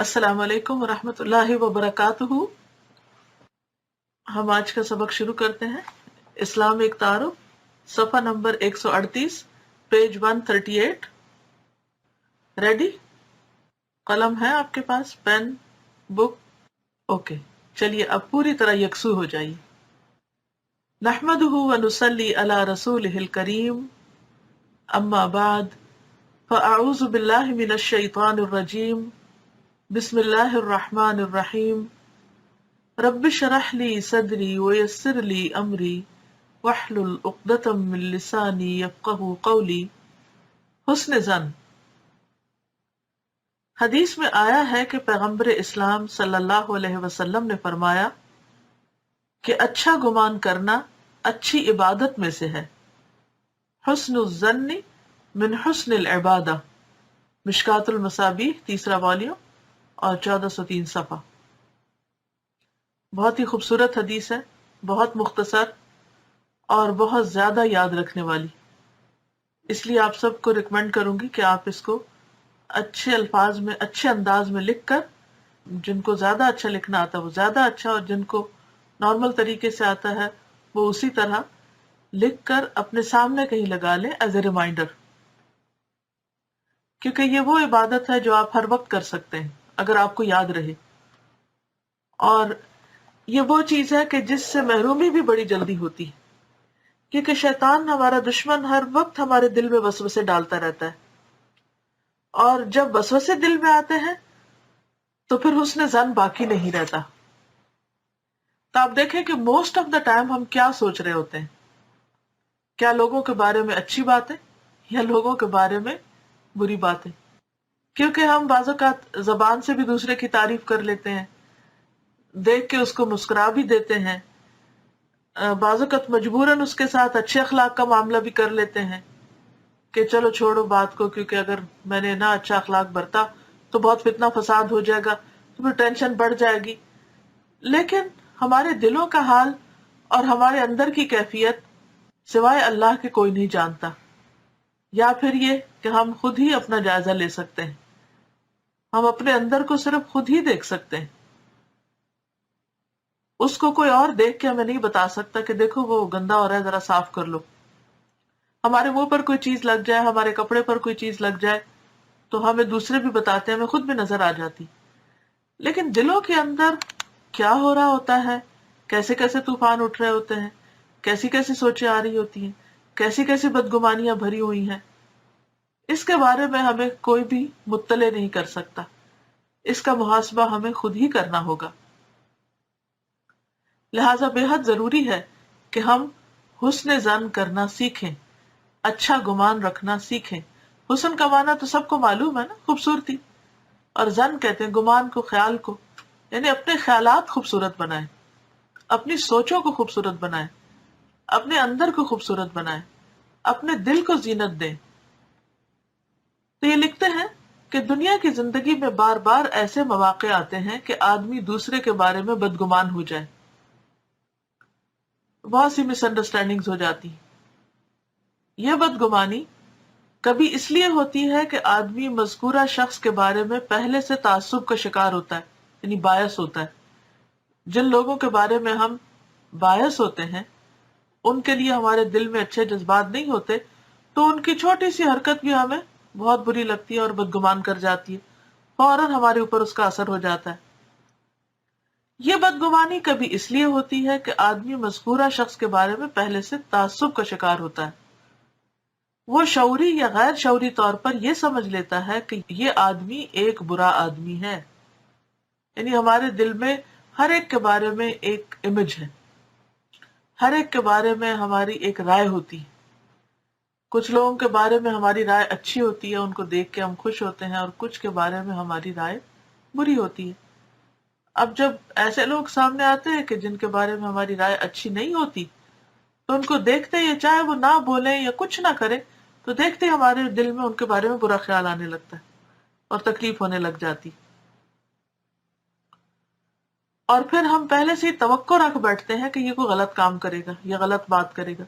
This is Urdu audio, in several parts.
السلام علیکم ورحمۃ اللہ وبرکاتہ۔ ہم آج کا سبق شروع کرتے ہیں۔ اسلام ایک تعارف، صفحہ نمبر 138، پیج 138۔ ریڈی؟ قلم ہے آپ کے پاس، پین، بک؟ اوکے، چلیے اب پوری طرح یکسو ہو جائیے۔ نحمدہ ونصلی علی رسولہ الکریم، اما بعد فاعوذ باللہ من الشیطان الرجیم، بسم اللہ الرحمن الرحیم۔ رب اشرح لی صدری ویسر لی امری واحلل عقدۃ من لسانی یفقہوا قولی۔ حسن ظن۔ حدیث میں آیا ہے کہ پیغمبر اسلام صلی اللہ علیہ وسلم نے فرمایا کہ اچھا گمان کرنا اچھی عبادت میں سے ہے۔ حسن الظن من حسن العبادہ، مشکوٰۃ المصابیح، تیسرا والیوم اور 1403 صفحہ۔ بہت ہی خوبصورت حدیث ہے، بہت مختصر اور بہت زیادہ یاد رکھنے والی۔ اس لیے آپ سب کو ریکمینڈ کروں گی کہ آپ اس کو اچھے الفاظ میں، اچھے انداز میں لکھ کر، جن کو زیادہ اچھا لکھنا آتا ہے وہ زیادہ اچھا، اور جن کو نارمل طریقے سے آتا ہے وہ اسی طرح لکھ کر اپنے سامنے کہیں لگا لیں ایز اے ریمائنڈر، کیونکہ یہ وہ عبادت ہے جو آپ ہر وقت کر سکتے ہیں اگر آپ کو یاد رہے، اور یہ وہ چیز ہے کہ جس سے محرومی بھی بڑی جلدی ہوتی ہے، کیونکہ شیطان ہمارا دشمن ہر وقت ہمارے دل میں وسوسے ڈالتا رہتا ہے، اور جب وسوسے دل میں آتے ہیں تو پھر حسن ظن باقی نہیں رہتا۔ تو آپ دیکھیں کہ موسٹ آف دا ٹائم ہم کیا سوچ رہے ہوتے ہیں؟ کیا لوگوں کے بارے میں اچھی باتیں یا لوگوں کے بارے میں بری باتیں؟ کیونکہ ہم بعض اوقات زبان سے بھی دوسرے کی تعریف کر لیتے ہیں، دیکھ کے اس کو مسکرا بھی دیتے ہیں، بعض اوقات مجبوراً اس کے ساتھ اچھے اخلاق کا معاملہ بھی کر لیتے ہیں کہ چلو چھوڑو بات کو، کیونکہ اگر میں نے نہ اچھا اخلاق برتا تو بہت فتنہ فساد ہو جائے گا، تو پھر ٹینشن بڑھ جائے گی۔ لیکن ہمارے دلوں کا حال اور ہمارے اندر کی کیفیت سوائے اللہ کے کوئی نہیں جانتا، یا پھر یہ کہ ہم خود ہی اپنا جائزہ لے سکتے ہیں، ہم اپنے اندر کو صرف خود ہی دیکھ سکتے ہیں، اس کو کوئی اور دیکھ کے ہمیں نہیں بتا سکتا کہ دیکھو وہ گندا ہو رہا ہے، ذرا صاف کر لو۔ ہمارے منہ پر کوئی چیز لگ جائے، ہمارے کپڑے پر کوئی چیز لگ جائے تو ہمیں دوسرے بھی بتاتے ہیں، ہمیں خود بھی نظر آ جاتی۔ لیکن دلوں کے اندر کیا ہو رہا ہوتا ہے، کیسے کیسے طوفان اٹھ رہے ہوتے ہیں، کیسی کیسی سوچیں آ رہی ہوتی ہیں، کیسی کیسی بدگمانیاں بھری ہوئی ہیں، اس کے بارے میں ہمیں کوئی بھی مطلع نہیں کر سکتا۔ اس کا محاسبہ ہمیں خود ہی کرنا ہوگا۔ لہٰذا بے حد ضروری ہے کہ ہم حسن ظن کرنا سیکھیں، اچھا گمان رکھنا سیکھیں۔ حسن کا معنی تو سب کو معلوم ہے نا، خوبصورتی، اور ظن کہتے ہیں گمان کو، خیال کو، یعنی اپنے خیالات خوبصورت بنائیں، اپنی سوچوں کو خوبصورت بنائیں، اپنے اندر کو خوبصورت بنائیں، اپنے دل کو زینت دیں۔ تو یہ لکھتے ہیں کہ دنیا کی زندگی میں بار بار ایسے مواقع آتے ہیں کہ آدمی دوسرے کے بارے میں بدگمان ہو جائے، بہت سی مس انڈرسٹینڈنگز ہو جاتی ہیں۔ یہ بدگمانی کبھی اس لیے ہوتی ہے کہ آدمی مذکورہ شخص کے بارے میں پہلے سے تعصب کا شکار ہوتا ہے، یعنی باعث ہوتا ہے۔ جن لوگوں کے بارے میں ہم باعث ہوتے ہیں ان کے لیے ہمارے دل میں اچھے جذبات نہیں ہوتے، تو ان کی چھوٹی سی حرکت بھی ہمیں بہت بری لگتی ہے اور بدگمان کر جاتی ہے، فوراً ہمارے اوپر اس کا اثر ہو جاتا ہے۔ یہ بدگمانی کبھی اس لیے ہوتی ہے کہ آدمی مذکورہ شخص کے بارے میں پہلے سے تعصب کا شکار ہوتا ہے، وہ شعوری یا غیر شعوری طور پر یہ سمجھ لیتا ہے کہ یہ آدمی ایک برا آدمی ہے، یعنی ہمارے دل میں ہر ایک کے بارے میں ایک امیج ہے، ہر ایک کے بارے میں ہماری ایک رائے ہوتی ہے۔ کچھ لوگوں کے بارے میں ہماری رائے اچھی ہوتی ہے، ان کو دیکھ کے ہم خوش ہوتے ہیں، اور کچھ کے بارے میں ہماری رائے بری ہوتی ہے۔ اب جب ایسے لوگ سامنے آتے ہیں کہ جن کے بارے میں ہماری رائے اچھی نہیں ہوتی، تو ان کو دیکھتے ہی، چاہے وہ نہ بولیں یا کچھ نہ کریں، تو دیکھتے ہی ہمارے دل میں ان کے بارے میں برا خیال آنے لگتا ہے اور تکلیف ہونے لگ جاتی، اور پھر ہم پہلے سے ہی توقع رکھ بیٹھتے ہیں کہ یہ کوئی غلط کام کرے گا یا غلط بات کرے گا،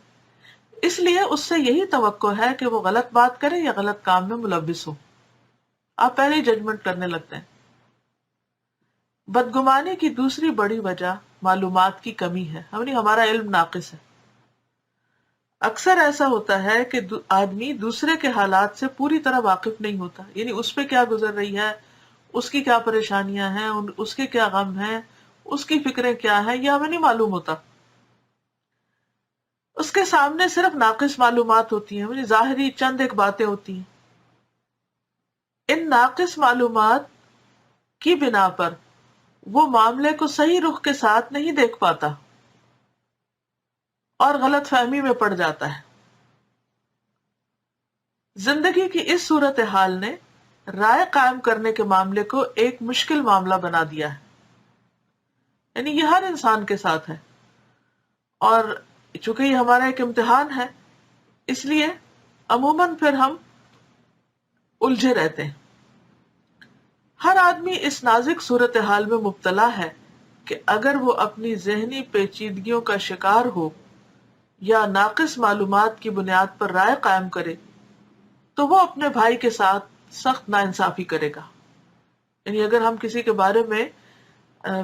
اس لیے اس سے یہی توقع ہے کہ وہ غلط بات کرے یا غلط کام میں ملوث ہو۔ آپ پہلے ہی ججمنٹ کرنے لگتے ہیں۔ بدگمانی کی دوسری بڑی وجہ معلومات کی کمی ہے، یعنی ہمارا علم ناقص ہے۔ اکثر ایسا ہوتا ہے کہ آدمی دوسرے کے حالات سے پوری طرح واقف نہیں ہوتا، یعنی اس پہ کیا گزر رہی ہے، اس کی کیا پریشانیاں ہیں، اس کے کیا غم ہیں، اس کی فکریں کیا ہیں، یہ ہمیں نہیں معلوم ہوتا۔ اس کے سامنے صرف ناقص معلومات ہوتی ہیں، یعنی ظاہری چند ایک باتیں ہوتی ہیں۔ ان ناقص معلومات کی بنا پر وہ معاملے کو صحیح رخ کے ساتھ نہیں دیکھ پاتا اور غلط فہمی میں پڑ جاتا ہے۔ زندگی کی اس صورتحال نے رائے قائم کرنے کے معاملے کو ایک مشکل معاملہ بنا دیا ہے، یعنی یہ ہر انسان کے ساتھ ہے، اور چونکہ یہ ہمارا ایک امتحان ہے، اس لیے عموماً پھر ہم الجھے رہتے ہیں۔ ہر آدمی اس نازک صورتحال میں مبتلا ہے کہ اگر وہ اپنی ذہنی پیچیدگیوں کا شکار ہو یا ناقص معلومات کی بنیاد پر رائے قائم کرے تو وہ اپنے بھائی کے ساتھ سخت ناانصافی کرے گا۔ یعنی اگر ہم کسی کے بارے میں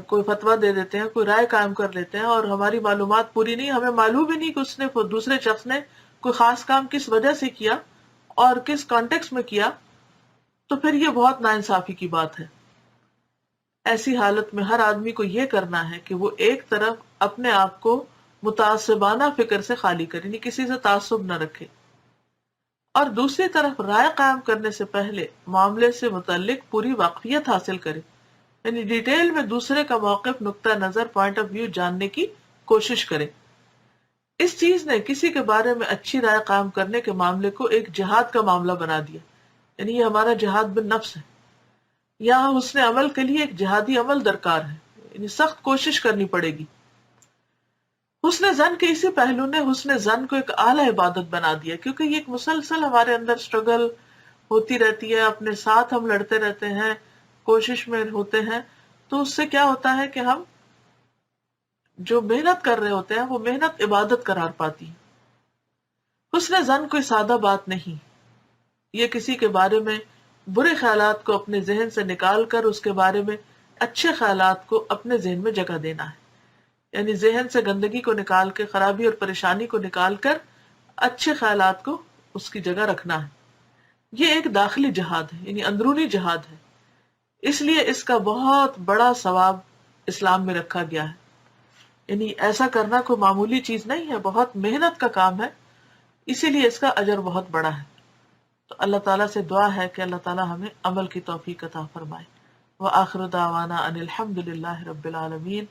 کوئی فتویٰ دے دیتے ہیں، کوئی رائے قائم کر لیتے ہیں، اور ہماری معلومات پوری نہیں، ہمیں معلوم ہی نہیں کہ اس نے دوسرے شخص نے کوئی خاص کام کس وجہ سے کیا اور کس کانٹیکس میں کیا، تو پھر یہ بہت ناانصافی کی بات ہے۔ ایسی حالت میں ہر آدمی کو یہ کرنا ہے کہ وہ ایک طرف اپنے آپ کو متعصبانہ فکر سے خالی کرے، یعنی کسی سے تعصب نہ رکھے، اور دوسری طرف رائے قائم کرنے سے پہلے معاملے سے متعلق پوری واقفیت حاصل کرے، یعنی ڈیٹیل میں دوسرے کا موقف، نقطہ نظر، پوائنٹ آف ویو جاننے کی کوشش کرے۔ اس چیز نے کسی کے بارے میں اچھی رائے قائم کرنے کے معاملے کو ایک جہاد کا معاملہ بنا دیا، یعنی یہ ہمارا جہاد بن نفس ہے۔ یہاں حسن عمل کے لیے ایک جہادی عمل درکار ہے، یعنی سخت کوشش کرنی پڑے گی۔ حسن زن کے اسی پہلو نے حسن زن کو ایک اعلی عبادت بنا دیا، کیونکہ یہ ایک مسلسل ہمارے اندر سٹرگل ہوتی رہتی ہے، اپنے ساتھ ہم لڑتے رہتے ہیں، کوشش میں ہوتے ہیں، تو اس سے کیا ہوتا ہے کہ ہم جو محنت کر رہے ہوتے ہیں وہ محنت عبادت قرار پاتی ہے۔ حسن زن کوئی سادہ بات نہیں، یہ کسی کے بارے میں برے خیالات کو اپنے ذہن سے نکال کر اس کے بارے میں اچھے خیالات کو اپنے ذہن میں جگہ دینا ہے، یعنی ذہن سے گندگی کو نکال کے، خرابی اور پریشانی کو نکال کر اچھے خیالات کو اس کی جگہ رکھنا ہے۔ یہ ایک داخلی جہاد ہے، یعنی اندرونی جہاد ہے، اس لیے اس کا بہت بڑا ثواب اسلام میں رکھا گیا ہے۔ یعنی ایسا کرنا کوئی معمولی چیز نہیں ہے، بہت محنت کا کام ہے، اسی لیے اس کا اجر بہت بڑا ہے۔ تو اللہ تعالیٰ سے دعا ہے کہ اللہ تعالیٰ ہمیں عمل کی توفیق عطا فرمائے۔ وآخر دعوانا ان الحمد للہ رب العالمین۔